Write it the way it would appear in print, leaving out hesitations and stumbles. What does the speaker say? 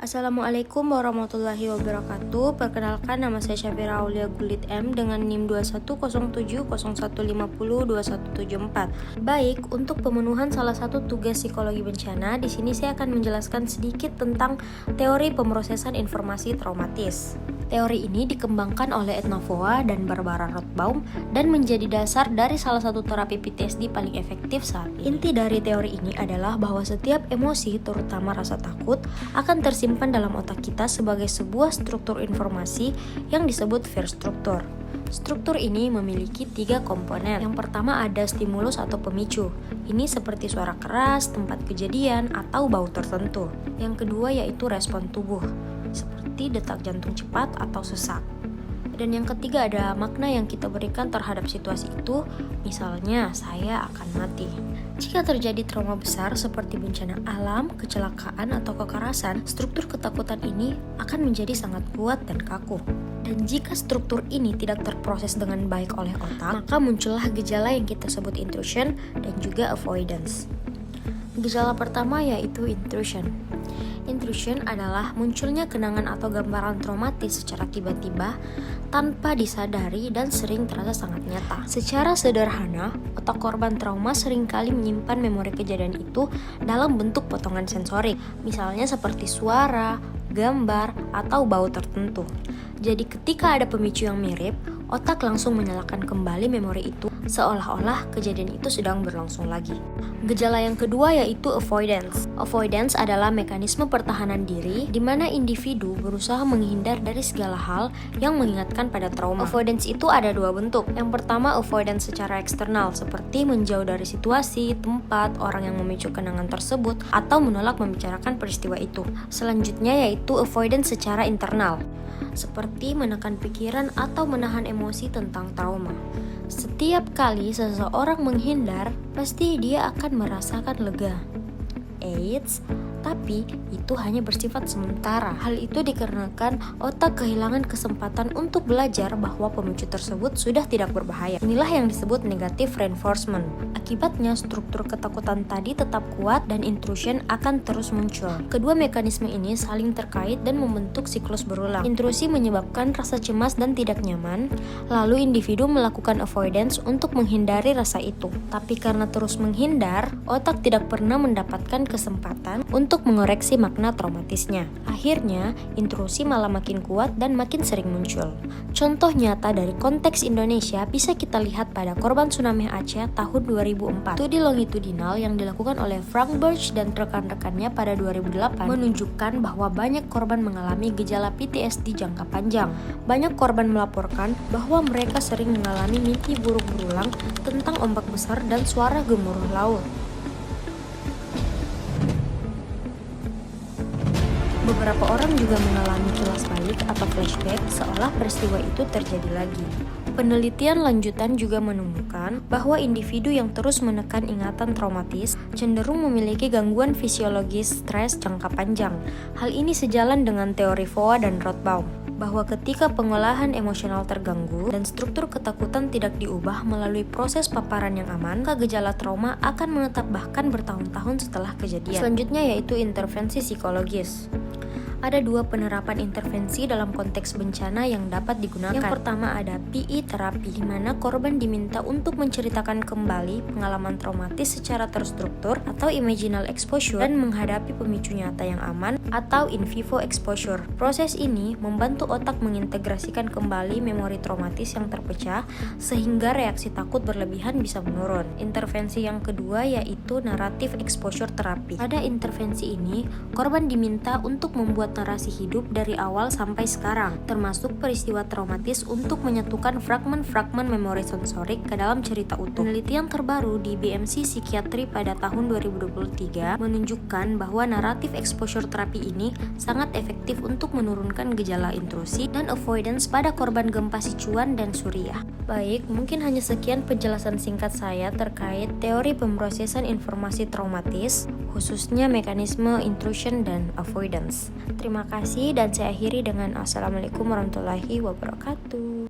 Assalamualaikum warahmatullahi wabarakatuh. Perkenalkan, nama saya Syafira Aulia Gulit M dengan NIM 210701502174. Baik, untuk pemenuhan salah satu tugas psikologi bencana, di sini saya akan menjelaskan sedikit tentang teori pemrosesan informasi traumatis. Teori ini dikembangkan oleh Edna Foa dan Barbara Rothbaum dan menjadi dasar dari salah satu terapi PTSD paling efektif saat ini. Inti dari teori ini adalah bahwa setiap emosi, terutama rasa takut, akan tersimpan dalam otak kita sebagai sebuah struktur informasi yang disebut fear structure. Struktur ini memiliki 3 komponen. Yang pertama ada stimulus atau pemicu. Ini seperti suara keras, tempat kejadian, atau bau tertentu. Yang kedua yaitu respon tubuh, seperti detak jantung cepat atau sesak. Dan yang ketiga ada makna yang kita berikan terhadap situasi itu, misalnya saya akan mati. Jika terjadi trauma besar seperti bencana alam, kecelakaan, atau kekerasan, struktur ketakutan ini akan menjadi sangat kuat dan kaku. Dan jika struktur ini tidak terproses dengan baik oleh otak, maka muncullah gejala yang kita sebut intrusion dan juga avoidance. Gejala pertama yaitu intrusion. Intrusion adalah munculnya kenangan atau gambaran traumatis secara tiba-tiba, tanpa disadari dan sering terasa sangat nyata. Secara sederhana, otak korban trauma seringkali menyimpan memori kejadian itu dalam bentuk potongan sensorik, misalnya seperti suara, gambar, atau bau tertentu. Jadi ketika ada pemicu yang mirip, otak langsung menyalakan kembali memori itu seolah-olah kejadian itu sedang berlangsung lagi. Gejala yang kedua yaitu avoidance. Avoidance adalah mekanisme pertahanan diri di mana individu berusaha menghindar dari segala hal yang mengingatkan pada trauma. Avoidance itu ada 2 bentuk. Yang pertama avoidance secara eksternal, seperti menjauh dari situasi, tempat, orang yang memicu kenangan tersebut, atau menolak membicarakan peristiwa itu. Selanjutnya yaitu avoidance secara internal, seperti menekan pikiran atau menahan emosi tentang trauma. Setiap kali seseorang menghindar, pasti dia akan merasakan lega. Eits, tapi itu hanya bersifat sementara. Hal itu dikarenakan otak kehilangan kesempatan untuk belajar bahwa pemicu tersebut sudah tidak berbahaya. Inilah yang disebut negative reinforcement. Akibatnya, struktur ketakutan tadi tetap kuat dan intrusion akan terus muncul. Kedua mekanisme ini saling terkait dan membentuk siklus berulang. Intrusi menyebabkan rasa cemas dan tidak nyaman, lalu individu melakukan avoidance untuk menghindari rasa itu. Tapi karena terus menghindar, otak tidak pernah mendapatkan kesempatan untuk mengoreksi makna traumatisnya. Akhirnya, intrusi malah makin kuat dan makin sering muncul. Contoh nyata dari konteks Indonesia bisa kita lihat pada korban tsunami Aceh tahun 2004. Studi longitudinal yang dilakukan oleh Frank Birch dan rekan-rekannya pada 2008 menunjukkan bahwa banyak korban mengalami gejala PTSD jangka panjang. Banyak korban melaporkan bahwa mereka sering mengalami mimpi buruk berulang tentang ombak besar dan suara gemuruh laut. Beberapa orang juga mengalami kilas balik atau flashback seolah peristiwa itu terjadi lagi. Penelitian lanjutan juga menemukan bahwa individu yang terus menekan ingatan traumatis cenderung memiliki gangguan fisiologis stres jangka panjang. Hal ini sejalan dengan teori Foa dan Rothbaum, bahwa ketika pengolahan emosional terganggu dan struktur ketakutan tidak diubah melalui proses paparan yang aman, maka gejala trauma akan menetap bahkan bertahun-tahun setelah kejadian. Selanjutnya yaitu intervensi psikologis. Ada 2 penerapan intervensi dalam konteks bencana yang dapat digunakan. Yang pertama ada PI terapi, di mana korban diminta untuk menceritakan kembali pengalaman traumatis secara terstruktur atau imaginal exposure dan menghadapi pemicu nyata yang aman atau in vivo exposure. Proses ini membantu otak mengintegrasikan kembali memori traumatis yang terpecah sehingga reaksi takut berlebihan bisa menurun. Intervensi yang kedua yaitu narrative exposure terapi. Pada intervensi ini, korban diminta untuk membuat narasi hidup dari awal sampai sekarang, termasuk peristiwa traumatis untuk menyatukan fragmen-fragmen memori sensorik ke dalam cerita utuh. Penelitian terbaru di BMC Psikiatri pada tahun 2023 menunjukkan bahwa narrative exposure terapi ini sangat efektif untuk menurunkan gejala intrusi dan avoidance pada korban gempa Sichuan dan Suriah. Baik, mungkin hanya sekian penjelasan singkat saya terkait teori pemrosesan informasi traumatis, khususnya mekanisme intrusion dan avoidance. Terima kasih dan saya akhiri dengan Assalamualaikum warahmatullahi wabarakatuh.